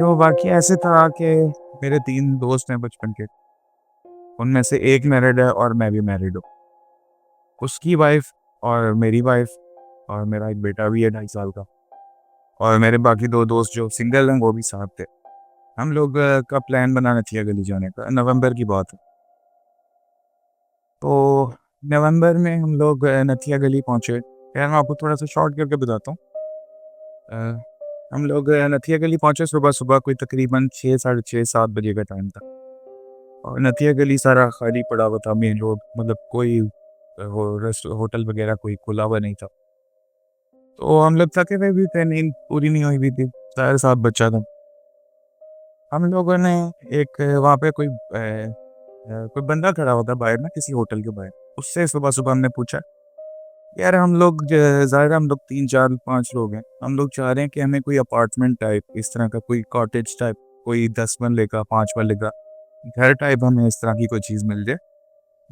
जो वाक़या ऐसे था कि मेरे 3 दोस्त हैं बचपन के, उनमें से एक मैरिड है और मैं भी मैरिड हूँ। उसकी वाइफ़ और मेरी वाइफ़ और मेरा एक बेटा भी है 2.5 साल का, और मेरे बाकी 2 दोस्त जो सिंगल हैं वो भी साथ थे। हम लोग का प्लान बना नथिया गली जाने का, नवंबर की बात है। तो नवंबर में हम लोग नथिया गली पहुँचे। खैर मैं आपको थोड़ा-सा शॉर्ट करके बताता हूँ। अ, हम लोग नथिया गली पहुँचे सुबह-सुबह, कोई तकरीबन 6 साढ़े 6 7 बजे का टाइम था। और नथिया गली सारा खाली पड़ा हुआ था, मेन रोड, मतलब कोई होटल वगैरह कोई खुला हुआ नहीं था। तो हम लोग थके हुए भी थे, नींद पूरी नहीं हुई भी थी, साढ़े 7 बचा था। हम लोगों ने एक वहाँ पे कोई बंदा खड़ा हुआ था बाहर ना, किसी होटल के बाहर। उससे सुबह-सुबह हमने पूछा, यार हम लोग ज़ाहिर है हम लोग 3 4 5 लोग हैं। हम लोग चाह रहे हैं कि हमें कोई अपार्टमेंट टाइप इस तरह का कोई कॉटेज टाइप, कोई 10 मरले का 5 मरले का घर टाइप, हमें इस तरह की कोई चीज़ मिल जाए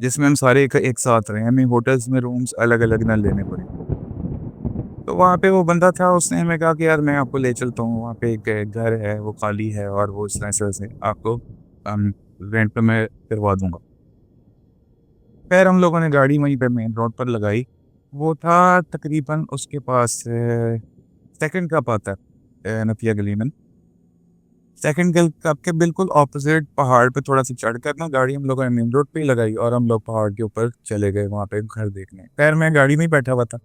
जिसमें हम सारे एक साथ रहें, हमें होटल्स में रूम्स अलग-अलग ना लेने पड़े। तो वहाँ पे वो बंदा था, उसने हमें कहा कि यार मैं आपको ले चलता हूँ, वहाँ पे एक घर है, वो खाली है और वो इस तरह से वैसे आपको रेंट पे मैं करवा दूँगा। फिर हम लोगों ने गाड़ी वहीं पे मेन रोड पर लगाई। वो था तकरीबन उसके पास सेकंड कप आता है नथिया गली में। सेकंड कप के बिल्कुल ऑपोज़िट पहाड़ पे थोड़ा-सा चढ़कर ना गाड़ी हम लोगों ने मेन रोड पे ही लगाई और हम लोग पहाड़ के ऊपर चले गए वहाँ पे घर देखने। खैर मैं गाड़ी में ही बैठा हुआ था।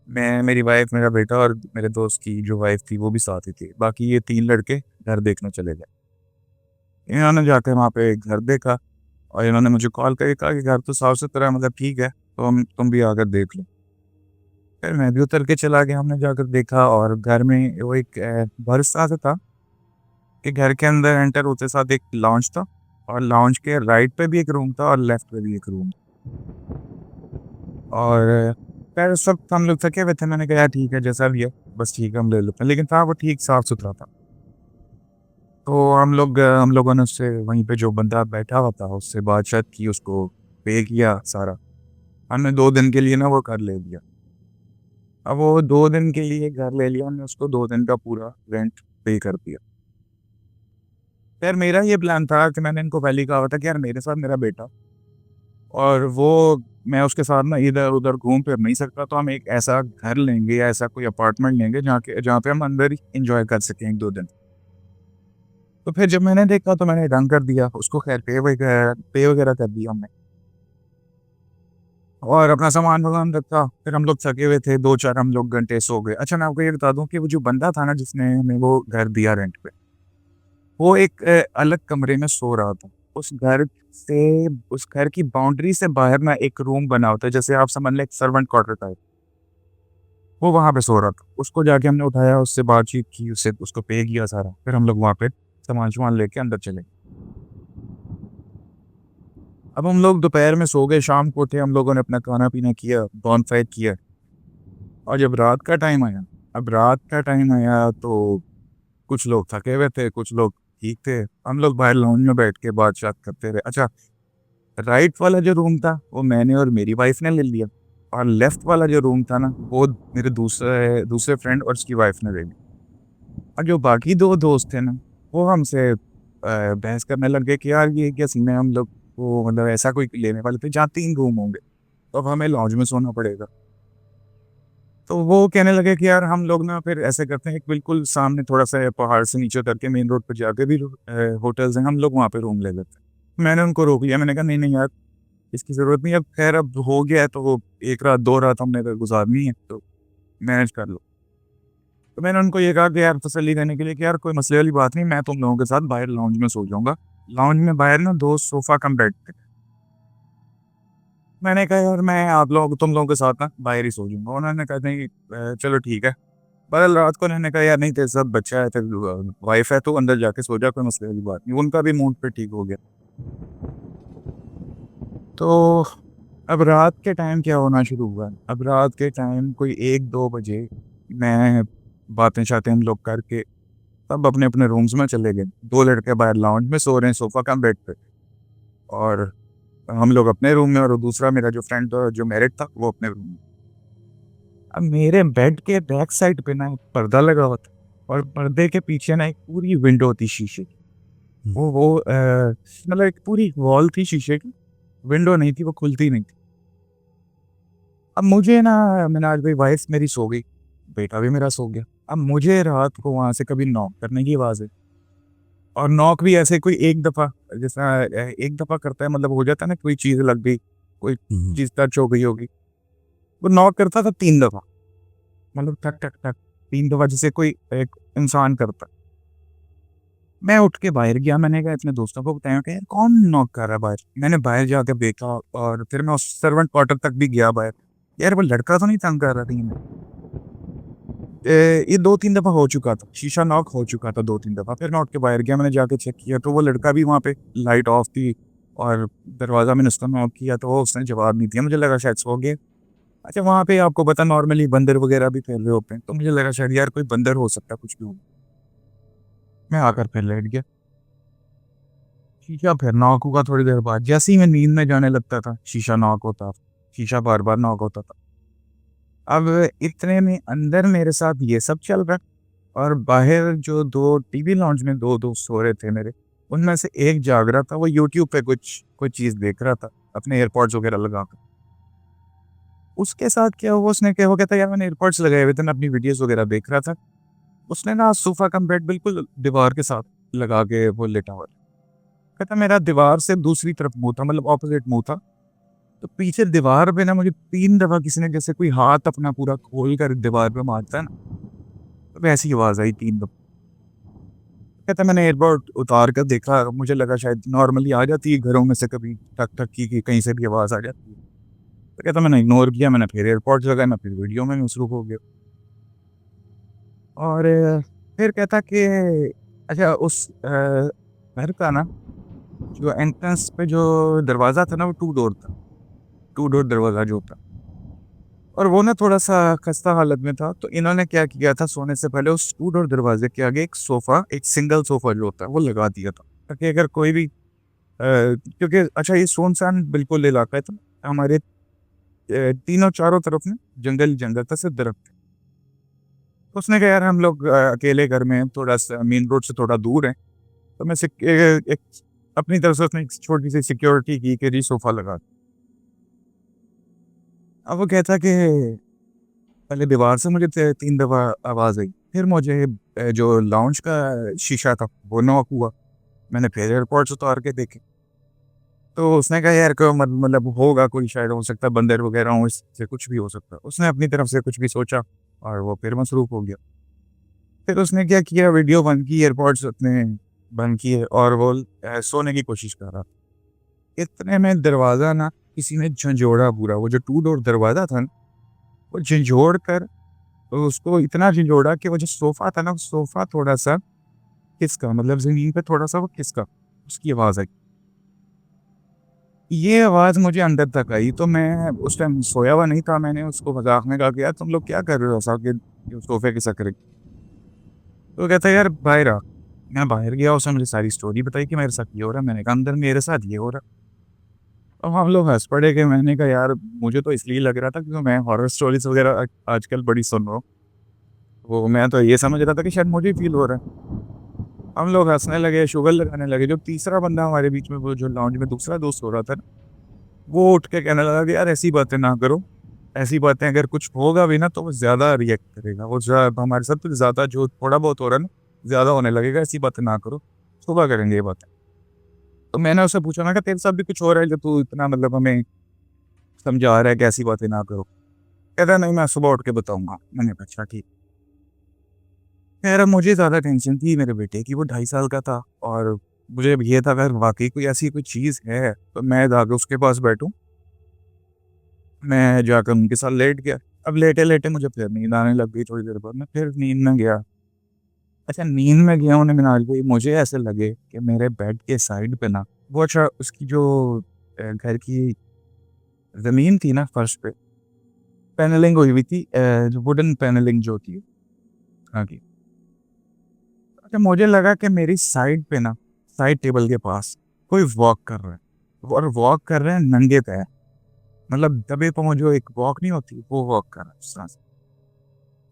मैं, मेरी वाइफ़, मेरा बेटा और मेरे दोस्त की जो वाइफ़ थी वो भी साथ ही थी। बाकी ये 3 लड़के घर देखने चले गए। इन्होंने जाके वहाँ पे घर देखा और इन्होंने मुझे कॉल करके कहा कि घर तो साफ-सुथरा है, मतलब ठीक है, तो हम तुम भी आकर देख लो। फिर मैं भी उतर के चला गया, हमने जाकर देखा और घर में वो एक भरोसा सा था कि घर के अंदर एंटर होते साथ एक लॉन्च था और लॉन्च के राइट पे भी एक रूम था और लेफ्ट पे भी एक रूम। और खैर उस वक़्त हम लोग थके हुए थे, मैंने कहा यार ठीक है जैसा भी है, बस ठीक है हम ले लेते हैं। लेकिन था वो ठीक साफ-सुथरा था। तो हम लोगों ने उससे वहीं पे जो बंदा बैठा हुआ था उससे बात-शात की, उसको पे किया सारा। हमने 2 दिन के लिए ना वो घर ले लिया। अब वो 2 दिन के लिए घर ले लिया, हमने उसको 2 दिन का पूरा रेंट पे कर दिया। खैर मेरा ये प्लान था कि मैंने इनको पहले ही कहा हुआ था कि यार मेरे साथ मेरा बेटा और वो, मैं उसके साथ ना इधर-उधर घूम फिर नहीं सकता, तो हम एक ऐसा घर लेंगे या ऐसा कोई अपार्टमेंट लेंगे जहाँ पे हम अंदर ही एन्जॉय कर सकें 1-2 दिन। तो फिर जब मैंने देखा तो मैंने डन कर दिया, उसको खैर पे वगैरह कर दिया हमने और अपना सामान-वामान रखा। फिर हम लोग थके हुए थे, 2-4 हम लोग घंटे सो गए। अच्छा मैं आपको ये बता दूँ कि वो जो बंदा था ना जिसने हमें वो घर दिया रेंट पे, वो एक अलग कमरे में सो रहा था। से उस घर की बाउंड्री से बाहर ना एक रूम बना होता है, जैसे आप समझ लें एक सर्वेंट क्वार्टर टाइप, वो वहाँ पे सो रहा था। उसको जाके हमने उठाया, उससे बातचीत की, उससे उसको पे किया सारा। फिर हम लोग वहाँ पे सामान-सुमान लेके अंदर चले गए। अब हम लोग दोपहर में सो गए, शाम को उठे, हम लोगों ने अपना खाना-पीना किया, बॉनफायर किया और जब रात का टाइम आया, अब रात का टाइम आया तो कुछ लोग थके हुए थे, कुछ लोग ठीक थे। हम लोग बाहर लाउंज में बैठ के बात-शात करते रहे। अच्छा, राइट वाला जो रूम था, वो मैंने और मेरी वाइफ़ ने ले लिया और लेफ्ट वाला जो रूम था ना, वो मेरे दूसरे दूसरे फ्रेंड और उसकी वाइफ़ ने ले लिया। और जो बाकी 2 दोस्त थे ना, वो हमसे बहस करने लग गए कि यार ये क्या सीन है, हम लोग को मतलब ऐसा कोई लेने वाले थे जहाँ 3 रूम होंगे, तो अब हमें लॉन्ज में सोना पड़ेगा। तो वो कहने लगे कि यार हम लोग ना फिर ऐसे करते हैं, एक बिल्कुल सामने थोड़ा-सा पहाड़ से नीचे उतर के मेन रोड पे जाके भी होटल्स हैं, हम लोग वहाँ पे रूम ले लेते हैं। मैंने उनको रोक लिया, मैंने कहा नहीं, नहीं यार, इसकी ज़रूरत नहीं है, अब खैर अब हो गया है तो वो 1 रात 2 रात हमने अगर गुज़ारनी है तो मैनेज कर लो। तो मैंने उनको ये कहा कि यार तसल्ली देने के लिए कि यार कोई मसले वाली बात नहीं, मैं तुम लोगों के साथ बाहर लाउंज में सो जाऊँगा। लाउंज में बाहर ना 2 सोफ़ा कम बेड थे। मैंने कहा यार मैं आप लोग तुम लोगों के साथ ना बाहर ही सो जाऊँगा। उन्होंने कहा नहीं चलो ठीक है। बहरहाल रात को उन्होंने कहा यार नहीं तेरे साथ बच्चा है, तेरी वाइफ़ है, तू अंदर जाके सो जा, कोई मसले वाली बात नहीं। उनका भी मूड फिर ठीक हो गया। तो अब रात के टाइम क्या होना शुरू हुआ, अब रात के टाइम कोई 1-2 बजे मैं बातें-शातें हम लोग करके सब अपने-अपने रूम्स में चले गए। 2 लड़के बाहर लाउंज में सो रहे हैं सोफ़ा कम बेड पे और हम लोग अपने रूम में और दूसरा मेरा जो फ्रेंड था जो मैरिड था वो अपने रूम में। अब मेरे बेड के बैक साइड पे ना एक पर्दा लगा हुआ था और पर्दे के पीछे ना एक पूरी विंडो थी शीशे की। हुँ। वो मतलब एक पूरी वॉल थी शीशे की, विंडो नहीं थी, वो खुलती नहीं थी। अब मुझे ना मैंने आज भाई वाइफ़ मेरी सो गई, बेटा भी मेरा सो गया। अब मुझे रात को वहाँ से कभी नॉक करने की आवाज़ आई और नॉक भी ऐसे कोई एक दफ़ा जैसा एक दफ़ा करता है मतलब हो जाता है ना कोई चीज़ लग गई, कोई हुँ, हुँ। चीज़ टच हो गई होगी। वो नॉक करता था 3 दफ़ा, मतलब ठक, ठक, ठक 3 दफ़ा जैसे कोई एक इंसान करता है। मैं उठ के बाहर गया, मैंने कहा अपने दोस्तों को बताया कि यार कौन नॉक कर रहा है बाहर? मैंने बाहर जाके देखा और फिर मैं उस सर्वेंट क्वार्टर तक भी गया बाहर। यार वो लड़का तो नहीं तंग कर रहा कहीं में? ये 2-3 दफ़ा हो चुका था, शीशा नॉक हो चुका था 2-3 दफ़ा। फिर मैं उठ के बाहर गया, मैंने जाके चेक किया तो वो लड़का भी वहाँ पे लाइट ऑफ थी और दरवाज़ा मैंने उसका नॉक किया तो उसने जवाब नहीं दिया, मुझे लगा शायद सो गए। अच्छा वहाँ पे आपको पता नॉर्मली बंदर वगैरह भी फैल रहे होते हैं, तो मुझे लगा शायद यार कोई बंदर हो सकता है, कुछ भी हो। मैं आकर फिर लेट गया। शीशा फिर नॉक हुआ थोड़ी देर बाद, जैसे ही मैं नींद में जाने लगता था, शीशा नॉक होता, शीशा बार-बार नॉक होता था। अब इतने में अंदर मेरे साथ ये सब चल रहा है और बाहर जो 2 टीवी लाउंज में 2 दोस्त सो रहे थे मेरे, उनमें से एक जाग रहा था, वो यूट्यूब पे कुछ कोई चीज़ देख रहा था, अपने एयरपॉड्स वगैरह लगा कर। उसके साथ क्या हुआ, उसने क्या वो कहता है यार मैंने एयरपॉड्स लगाए हुए थे, मैं अपनी वीडियोज़ वगैरह देख रहा था। उसने ना सोफ़ा कम बेड बिल्कुल दीवार के साथ लगा के वो लेटा हुआ था। कहता मेरा दीवार से दूसरी तरफ मुँह था, मतलब ऑपोज़िट मुँह था। तो पीछे दीवार पे ना मुझे 3 दफ़ा किसी ने जैसे कोई हाथ अपना पूरा खोल कर दीवार पे मारता है ना, तो वैसी आवाज़ आई 3 दफ़ा। कहता मैंने एयरबड उतार कर देखा, मुझे लगा शायद नॉर्मली आ जाती है घरों में से कभी ठक-ठक की कहीं से भी आवाज़ आ जाती है। तो कहता मैंने इग्नोर किया, मैंने फिर एयरपॉड्स लगाए, मैं फिर वीडियो में मसरूफ़ हो गया। और फिर कहता कि अच्छा उस घर का ना जो एंट्रेंस पे जो दरवाज़ा था ना वो 2 डोर था, 2 डोर दरवाज़ा जो था। और वो ना थोड़ा-सा खस्ता हालत में था, तो इन्होंने क्या किया था सोने से पहले उस 2 डोर दरवाज़े के आगे एक सोफ़ा, एक सिंगल सोफ़ा जो होता है वो लगा दिया था। ताकि अगर कोई भी क्योंकि अच्छा ये सुनसान बिल्कुल इलाका है तो हमारे तीनों चारों तरफ ना जंगल ही जंगल था, सिर्फ दरख्त थे। तो उसने कहा यार हम लोग अकेले घर में हैं, थोड़ा-सा मेन रोड से थोड़ा दूर हैं, तो मैं एक अपनी तरफ से उसने एक छोटी-सी सिक्योरिटी की कि जी सोफ़ा लगा दो। अब वो कहता कि पहले दीवार से मुझे 3 दफ़ा आवाज़ आई, फिर मुझे जो लाउंज का शीशा था वो नॉक हुआ। मैंने फिर एयरपॉड्स उतार के देखे, तो उसने कहा यार को मतलब होगा कोई शायद हो सकता है बंदर वगैरह हो, इससे कुछ भी हो सकता है। उसने अपनी तरफ से कुछ भी सोचा और वो फिर मसरूफ़ हो गया। फिर उसने क्या किया वीडियो बंद की, एयरपॉड्स अपने बंद किए और वो सोने की कोशिश कर रहा था। इतने में दरवाज़ा ना किसी ने झंझोड़ा पूरा, वो जो 2 डोर दरवाज़ा था ना, वो झंझोड़ कर तो उसको इतना झिंझोड़ा कि वो जो सोफ़ा था ना, वो सोफ़ा थोड़ा-सा खिसका, मतलब ज़मीन पे थोड़ा-सा वो खिसका, उसकी आवाज़ आई। ये आवाज़ मुझे अंदर तक आई, तो मैं उस टाइम सोया हुआ नहीं था, मैंने उसको मज़ाक में कहा कि यार तुम लोग क्या कर रहे हो ऐसा कि सोफ़े खिसक रही? तो कहता है यार बाहर आ। मैं बाहर गया, उसने मुझे सारी स्टोरी बताई कि मेरे साथ ये हो रहा है, मैंने कहा अंदर मेरे साथ ये हो रहा है। तो हम लोग हँस पड़े कि मैंने कहा यार मुझे तो इसलिए लग रहा था क्योंकि मैं हॉरर स्टोरीज़ वग़ैरह आजकल बड़ी सुन रहा हूँ। वो मैं तो ये समझ रहा था कि शायद मुझे ही फ़ील हो रहा है। हम लोग हँसने लगे, शुगर लगाने लगे, जो तीसरा बंदा हमारे बीच में वो जो लाउंज में दूसरा दोस्त सो रहा था ना, वो उठ के कहने लगा कि यार ऐसी बातें ना करो, ऐसी बातें अगर कुछ होगा भी ना तो वो ज़्यादा रिएक्ट करेगा, वो हमारे साथ तो ज़्यादा जो थोड़ा बहुत हो रहा है ना, ज़्यादा होने लगेगा, ऐसी बातें ना करो, सुबह करेंगे ये बातें। तो मैंने उससे पूछा, मैं कहा तेरे साथ भी कुछ हो रहा है जो तू इतना मतलब हमें समझा रहा है कि ऐसी बातें ना करो? कहता है नहीं मैं सुबह उठ के बताऊँगा। मैंने कहा अच्छा ठीक। खैर अब मुझे ज़्यादा टेंशन थी मेरे बेटे की, वो 2.5 साल का था और मुझे अब ये था अगर वाक़ई कोई ऐसी कोई चीज़ है, तो मैं जाके उसके पास बैठूँ। मैं जाकर उनके साथ लेट गया। अब लेटे-लेटे मुझे फिर नींद आने लग गई थोड़ी देर बाद, मैं फिर नींद में गया। अच्छा नींद में गया हूँ नींद आ गई, मुझे ऐसे लगे कि मेरे बेड के साइड पे ना वो अच्छा उसकी जो घर की ज़मीन थी ना फर्श पे, पैनलिंग हुई हुई थी जो वुडन पैनलिंग जो होती है, हाँ की। अच्छा मुझे लगा कि मेरी साइड पे ना, साइड टेबल के पास कोई वॉक कर रहा है और वॉक कर रहे हैं नंगे पैर। मतलब दबे पाँव जो एक वॉक नहीं होती, वो वॉक कर रहा है उस तरह से।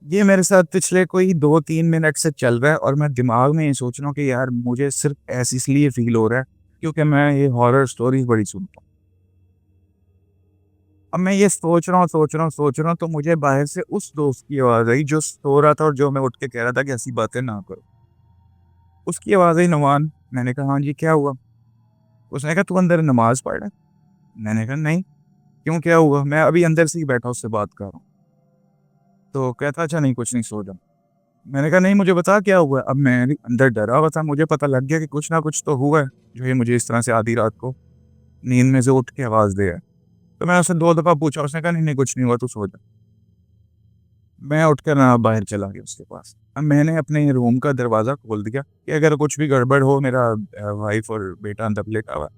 ये मेरे साथ पिछले कोई 2-3 मिनट से चल रहा है और मैं दिमाग में ये सोच रहा हूँ कि यार मुझे सिर्फ़ ऐसे इसलिए फ़ील हो रहा है क्योंकि मैं ये हॉरर स्टोरीज़ बड़ी सुनता हूँ। अब मैं ये सोच रहा हूँ तो मुझे बाहर से उस दोस्त की आवाज़ आई जो सो रहा था और जो मैं उठ के कह रहा था कि ऐसी बातें ना करो। उसकी आवाज़ आई, "नुमान।" मैंने कहा, "हाँ जी, क्या हुआ?" उसने कहा, "तू अंदर नमाज़ पढ़ रहा है?" मैंने कहा, "नहीं।" "क्यों, क्या हुआ?" मैं अभी अंदर से ही बैठा उससे बात कर रहा हूँ। तो कहता, "अच्छा नहीं, कुछ नहीं, सो जा।" मैंने कहा, "नहीं, मुझे बता क्या हुआ है?" अब मैं भी अंदर डरा हुआ था, मुझे पता लग गया कि कुछ ना कुछ तो हुआ है, जो ये मुझे इस तरह से आधी रात को नींद में से उठ के आवाज़ दे रहा है। तो मैंने उससे 2 दफ़ा पूछा, उसने कहा, "नहीं, नहीं, कुछ नहीं हुआ, तू सो जा।" मैं उठकर ना बाहर चला गया उसके पास। अब मैंने अपने रूम का दरवाज़ा खोल दिया कि अगर कुछ भी गड़बड़ हो, मेरा वाइफ़ और बेटा अंदर लेटा हुआ है,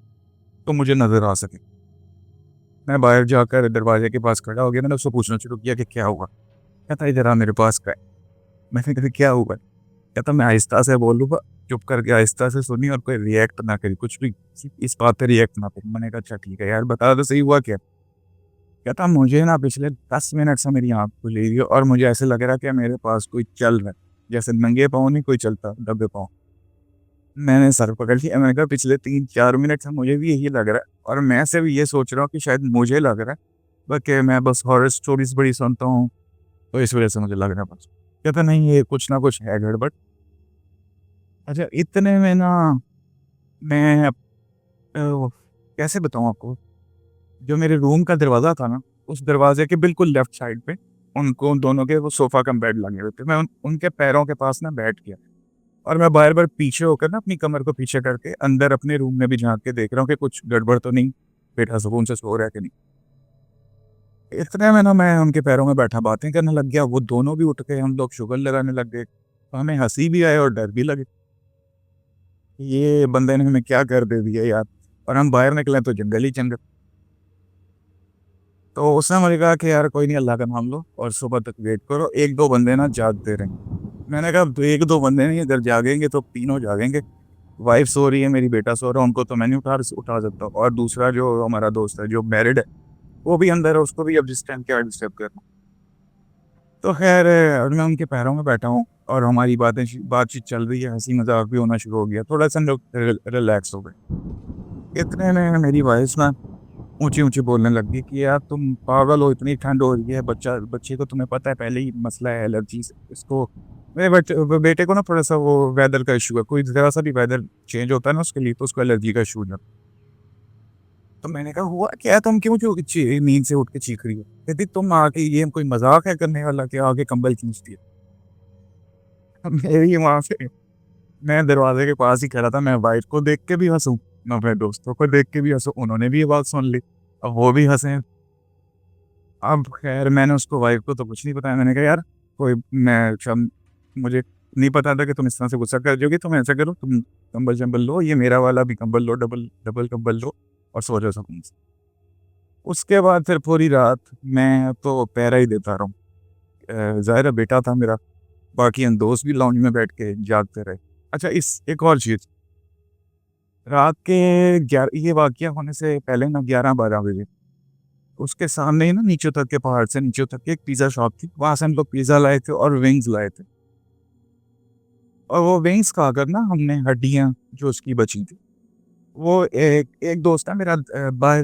तो मुझे नज़र आ सके। मैं बाहर जाकर दरवाज़े के पास खड़ा हो गया, मैंने उससे पूछना शुरू किया कि क्या हुआ? कहता, "इधर आ, मेरे पास क्या है?" मैंने कहा, "क्या हुआ है?" कहता, "मैं आहिस्ता से बोलूँगा, चुप करके आहिस्ता से सुनी और कोई रिएक्ट ना करी, कुछ भी इस बात पे रिएक्ट ना करी।" मैंने कहा, "अच्छा ठीक है यार, बता तो सही हुआ क्या?" कहता, "मुझे ना पिछले 10 मिनट से मेरी आँख खुली हुई है और मुझे ऐसे लग रहा है कि मेरे पास कोई चल रहा है, जैसे नंगे पाँव नहीं कोई चलता, दबे पाँव।" मैंने सर पकड़ लिया, मैंने कहा, "पिछले 3-4 मिनट से मुझे भी यही लग रहा है और मैं सिर्फ ये सोच रहा हूँ कि शायद मुझे लग रहा है, कि मैं बस हॉरर स्टोरीज़ बड़ी सुनता हूँ, तो इस वज़ह से मुझे लग रहा है बस।" कहता, "नहीं, ये कुछ ना कुछ है गड़बड़।" अच्छा, इतने में ना मैं कैसे बताऊँ आपको? जो मेरे रूम का दरवाज़ा था ना, उस दरवाज़े के बिल्कुल लेफ्ट साइड पे उनको उन दोनों के वो सोफ़ा कम बेड लगे हुए थे। मैं उनके पैरों के पास ना बैठ गया और मैं बार-बार पीछे होकर ना अपनी कमर को पीछे करके अंदर अपने रूम में भी झाँक के देख रहा हूँ कि कुछ गड़बड़ तो नहीं, बेटा सुकून से सो रहा है कि नहीं। इतने में ना मैं उनके पैरों में बैठा बातें करने लग गया, वो दोनों भी उठ के हम लोग शुगर लगाने लग गए। तो हमें हँसी भी आए और डर भी लगे। ये बंदे ने हमें क्या कर दे दिया यार! और हम बाहर निकले तो जंगल ही जंगल। तो उसने मुझे कहा कि यार कोई नहीं, अल्लाह का नाम लो और सुबह तक वेट करो, 1-2 बंदे ना जागते रहेंगे। मैंने कहा, "तो 1-2 बंदे नहीं, अगर जागेंगे तो तीनों जागेंगे। वाइफ़ सो रही है, मेरी बेटा सो रहा है, उनको तो मैं नहीं उठा सकता और दूसरा जो हमारा दोस्त है जो मैरिड है, वो भी अंदर है, उसको भी अब जिस टाइम क्या डिस्टर्ब करना।" तो ख़ैर मैं उनके पैरों में बैठा हूँ और हमारी बातचीत चल रही है, हँसी-मज़ाक भी होना शुरू हो गया। थोड़ा-सा हम लोग रिलैक्स हो गए। इतने में मेरी वाइफ़ ना ऊँची-ऊँची बोलने लग गई कि यार तुम पागल हो, इतनी ठंड हो रही है, बच्चे को तुम्हें पता है पहले ही मसला है एलर्जीज़ इसको। मेरे बेटे को ना थोड़ा-सा वो वेदर का इश्यू है, कोई ज़रा-सा भी वेदर चेंज होता है ना उसके लिए तो उसको एलर्जी का इश्यू हो जाता है। तो मैंने कहा, "हुआ क्या है? तुम क्यों नींद से उठ के चीख रही हो?" कहती, "तुम आके ये कोई मज़ाक है करने वाला कि आके कंबल खींचती है?" अब मेरी वहाँ से मैं दरवाज़े के पास ही खड़ा था, मैं वाइफ़ को देख के भी हँसूँ, मैं अपने दोस्तों को देख के भी हँसूँ, उन्होंने भी ये बात सुन ली। अब वो भी हँसे। अब ख़ैर मैंने उसको वाइफ़ को तो कुछ नहीं बताया, मैंने कहा, "यार कोई मैं शम मुझे नहीं पता था कि तुम इस तरह से गुस्सा कर जाओगी, तुम ऐसा करो तुम कंबल-शंबल लो, ये मेरा वाला भी कंबल लो, डबल डबल कंबल लो और सो जाओ सुकून से।" उसके बाद फिर पूरी रात मैं तो पहरा ही देता रहा हूँ। ज़ाहिर है बेटा था मेरा, बाकी हम दोस्त भी लाउंज में बैठ के जागते रहे। अच्छा, इस एक और चीज़, रात के ये वाक़या होने से पहले ना 11-12 बजे उसके सामने ही ना नीचे तक के पहाड़ से नीचे तक के एक पिज़्ज़ा शॉप थी। वहाँ से हम लोग पिज़्ज़ा लाए थे और विंग्स लाए थे। और वो विंग्स खाकर ना हमने हड्डियाँ जो उसकी बची थी, वो एक एक दोस्त है मेरा बाहर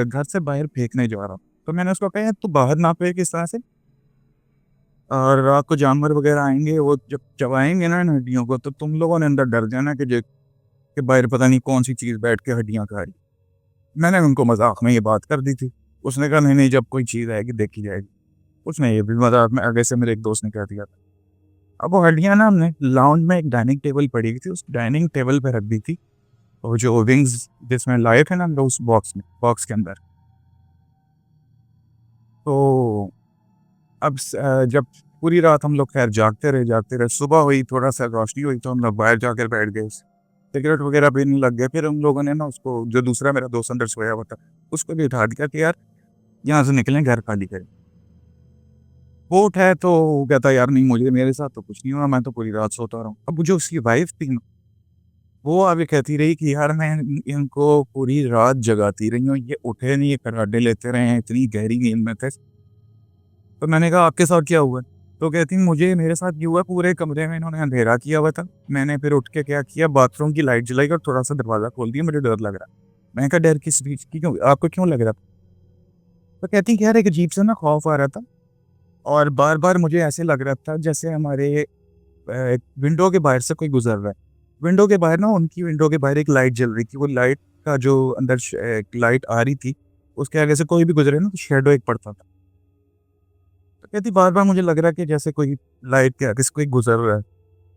घर से बाहर फेंकने जा रहा। तो मैंने उसको कहा, "यार तू बाहर ना फेंक इस तरह से और रात को जानवर वग़ैरह आएँगे, वो जब चबाएँगे ना इन हड्डियों को तो तुम लोगों ने अंदर डर जाना कि बाहर पता नहीं कौन-सी चीज़ बैठ के हड्डियाँ खा रही।" मैंने उनको मज़ाक में ये बात कर दी थी। उसने कहा, "नहीं, नहीं, जब कोई चीज़ आएगी देखी जाएगी।" उसने ये भी मज़ाक में आगे से मेरे एक दोस्त ने कह दिया था। अब वो हड्डियाँ ना हमने लाउंज में एक डाइनिंग टेबल पड़ी हुई थी, उस डाइनिंग टेबल पे रख दी थी और जो विंग्स जिसमें लाए थे ना हम लोग उस बॉक्स के अंदर। तो अब जब पूरी रात हम लोग ख़ैर जागते रहे, सुबह हुई, थोड़ा-सा रोशनी हुई तो हम लोग बाहर जाकर बैठ गए। सिगरेट वग़ैरह पीने लग गए। फिर हम लोगों ने ना उसको जो दूसरा मेरा दोस्त अंदर सोया हुआ था, उसको भी उठा दिया कि यार यहाँ से निकलें, घर खाली करें। वो उठा है तो वो कहता है, "यार नहीं, मुझे मेरे साथ तो कुछ नहीं हुआ, मैं तो पूरी रात सोता रहा हूँ।" अब जो उसकी वाइफ़ थी ना, वो आगे कहती रही कि यार मैं इनको पूरी रात जगाती रही हूँ, ये उठे नहीं, ये कराटे लेते रहे हैं, इतनी गहरी नींद में थे। तो मैंने कहा, "आपके साथ क्या हुआ है?" तो कहती मुझे मेरे साथ ये हुआ, पूरे कमरे में इन्होंने अंधेरा किया हुआ था। मैंने फिर उठ के क्या किया, बाथरूम की लाइट जलाई और थोड़ा-सा दरवाज़ा खोल दिया, मुझे डर लग रहा। मैंने कहा डर किस चीज़ की, क्यों आपको क्यों लग रहा? तो कहती कि यार एक अजीब-सा ना खौफ आ रहा था और बार-बार मुझे ऐसे लग रहा था जैसे हमारे विंडो के बाहर से कोई गुज़र रहा है। विंडो के बाहर ना, उनकी विंडो के बाहर एक लाइट जल रही थी, वो लाइट का जो अंदर एक लाइट आ रही थी, उसके आगे से कोई भी गुज़रे ना तो शैडो एक पड़ता था। तो कहती बार-बार मुझे लग रहा है कि जैसे कोई लाइट के आगे से कोई गुज़र रहा है।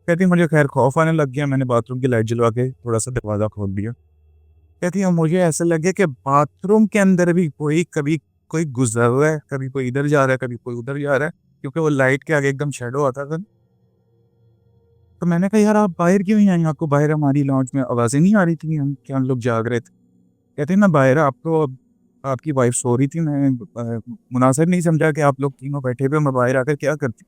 कहती मुझे ख़ैर खौफ आने लग गया, मैंने बाथरूम की लाइट जलवा के थोड़ा-सा दरवाज़ा खोल दिया। कहती अब मुझे ऐसा लगे कि बाथरूम के अंदर भी कोई कभी कोई गुज़र रहा है, कभी कोई इधर जा रहा है, कभी कोई उधर जा रहा है, क्योंकि वो लाइट के आगे एकदम शैडो आता था। तो मैंने कहा यार आप बाहर क्यों नहीं आई? आपको बाहर हमारी लॉन्च में आवाज़ें नहीं आ रही थी हम लोग जाग रहे थे? कहते मैं बाहर आपको आपकी वाइफ़ सो रही थी, मैं मुनासिब नहीं समझा कि आप लोग तीनों बैठे हुए, मैं बाहर आकर क्या करती?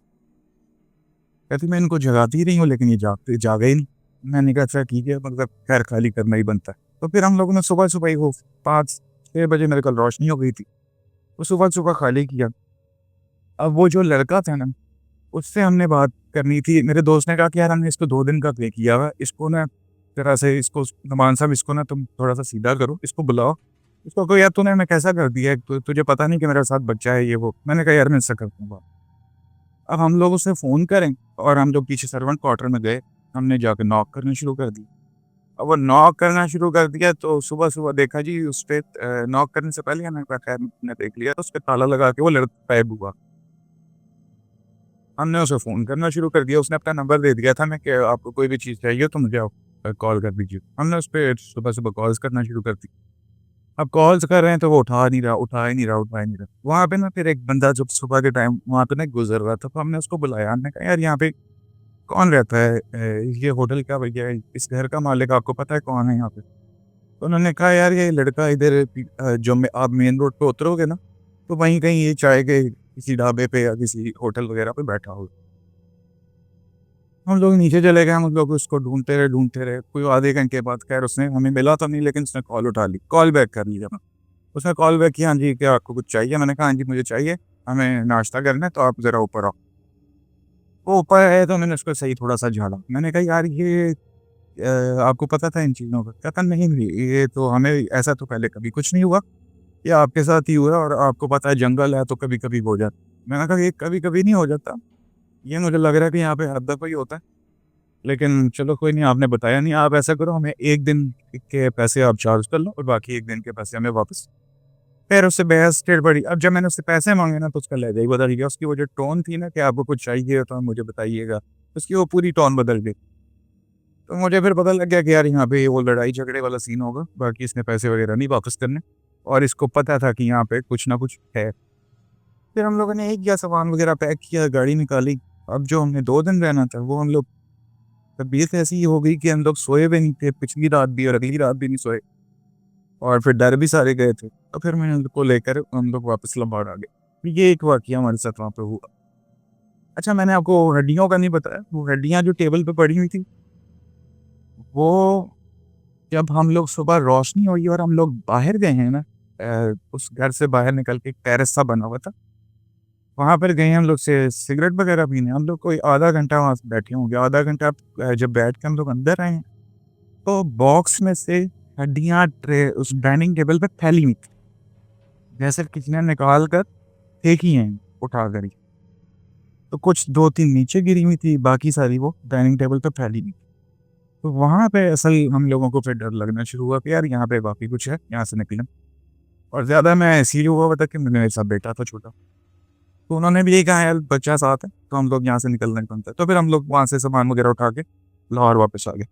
कहती मैं इनको जगाती रही हूँ लेकिन ये जागे ही नहीं। मैंने कहा अच्छा ठीक है, मतलब खैर खाली करना ही बनता है। तो फिर हम लोगों ने सुबह-सुबह ही वो 5-6 बजे मेरे ख्याल रोशनी हो गई थी। तो सुबह-सुबह खाली किया। अब वो जो लड़का था ना, उससे हमने बात करनी थी। मेरे दोस्त ने कहा कि यार हमने इसको 2 दिन का पे किया हुआ है, इसको ना ज़रा से इसको नुमान साहब इसको ना तुम थोड़ा-सा सीधा करो, इसको बुलाओ। इसको कहो यार तूने हमें कैसा कर दिया है? तुझे पता नहीं कि मेरे साथ बच्चा है ये वो। मैंने कहा यार मैं इससे करता हूँ बात। अब हम लोग उसे फ़ोन करें और हम लोग पीछे सर्वेंट क्वार्टर में गए। हमने जाके नॉक करना शुरू कर दी। अब वो नॉक करना शुरू कर दिया तो सुबह-सुबह देखा जी उस पे नॉक करने से पहले हमने कहा खैर मैंने देख लिया, तो उस पे ताला लगा के वो लड़का गायब हुआ। हमने उसे फ़ोन करना शुरू कर दिया, उसने अपना नंबर दे दिया था हमें कि आपको कोई भी चीज़ चाहिए तो मुझे आप कॉल कर दीजिए। हमने उस पे सुबह-सुबह कॉल्स करना शुरू कर दी। अब कॉल्स कर रहे हैं तो वो उठा नहीं रहा, उठा ही नहीं रहा, उठा ही नहीं रहा। वहाँ पे ना फिर एक बंदा जब सुबह के टाइम वहाँ पे ना गुज़र रहा था, तो हमने उसको बुलाया। हमने कहा यार यहाँ पे कौन रहता है? ये होटल का भैया है, इस घर का मालिक आपको पता है कौन है यहाँ पे? तो उन्होंने कहा यार ये लड़का इधर जो में आप मेन रोड पे उतरोगे ना, तो वहीं कहीं ये चाय के किसी ढाबे पे या किसी होटल वगैरह पे बैठा होगा। हम लोग नीचे चले गए, हम लोग उसको ढूँढते रहे। कोई आधे घंटे बाद खैर उसने हमें मिला तो नहीं, लेकिन उसने कॉल उठा ली, कॉल बैक कर लिया। उसने कॉल बैक किया, हाँ जी, क्या आपको कुछ चाहिए? मैंने कहा हाँ जी, मुझे चाहिए, हमें नाश्ता करना है तो आप ज़रा ऊपर आओ। वो ऊपर आया तो मैंने उसको सही थोड़ा-सा झाड़ा। मैंने कहा यार ये आपको पता था इन चीज़ों का? कहता नहीं, ये तो हमें ऐसा तो पहले कभी कुछ नहीं हुआ, ये आपके साथ ही हुआ है और आपको पता है जंगल है तो कभी-कभी हो जाता है। मैंने कहा ये कभी-कभी नहीं हो जाता, ये मुझे लग रहा है कि यहाँ पे हर दफ़ा ही होता है। लेकिन चलो कोई नहीं, आपने बताया नहीं, आप ऐसा करो हमें 1 दिन के पैसे आप चार्ज कर लो और बाकी 1 दिन के पैसे हमें वापस। फिर उससे बहस छिड़ पड़ी। अब जब मैंने उससे पैसे माँगे ना तो उसका लहज़ा ही बदल गया। उसकी वो जो टोन थी ना कि आपको कुछ चाहिए तो मुझे बताइएगा, उसकी वो पूरी टोन बदल गई। तो मुझे फिर पता लग गया कि यार यहाँ पे वो लड़ाई झगड़े वाला सीन होगा, बाकी इसने पैसे वगैरह नहीं वापस करने और इसको पता था कि यहाँ पे कुछ ना कुछ है। फिर हम लोगों ने यही किया, सामान वगैरह पैक किया, गाड़ी निकाली। अब जो हमने 2 दिन रहना था वो हम लोग तबीयत ऐसी हो गई कि हम लोग सोए भी नहीं थे, पिछली रात भी और अगली रात भी नहीं सोए और फिर डर भी सारे गए थे। तो फिर मैंने उनको लेकर हम लोग वापस लंबाड़ आ गए। ये एक वाक़या हमारे साथ वहाँ पे हुआ। अच्छा मैंने आपको हड्डियों का नहीं बताया, वो हड्डियाँ जो टेबल पे पड़ी हुई थी, वो जब हम लोग सुबह रोशनी हुई और हम लोग बाहर गए हैं ना, उस घर से बाहर निकल के एक टेरेस सा बना हुआ था। वहाँ पर गए हम लोग से सिगरेट वगैरह पीने। हम लोग कोई आधा घंटा वहाँ बैठे होंगे। आधा घंटा जब बैठ के हम लोग अंदर आए हैं, तो बॉक्स में से हड्डियाँ ट्रे उस डाइनिंग टेबल पे फैली हुई थी। जैसे किसी ने निकाल कर फेंकी हैं उठा कर ही। तो कुछ 2-3 नीचे गिरी हुई थी, बाकी सारी वो डाइनिंग टेबल पे फैली हुई। तो वहाँ पे असल हम लोगों को फिर डर लगना शुरू हुआ कि यार यहाँ पे वाक़ई कुछ है, यहाँ से निकलें। और ज़्यादा मैं इसलिए हुआ हुआ था कि मेरे साथ बेटा था छोटा। तो उन्होंने भी यही कहा यार बच्चा साथ है, तो हम लोग यहाँ से निकलना ही बनता है। तो फिर हम लोग वहाँ से सामान वग़ैरह उठा के लाहौर वापस आ गए।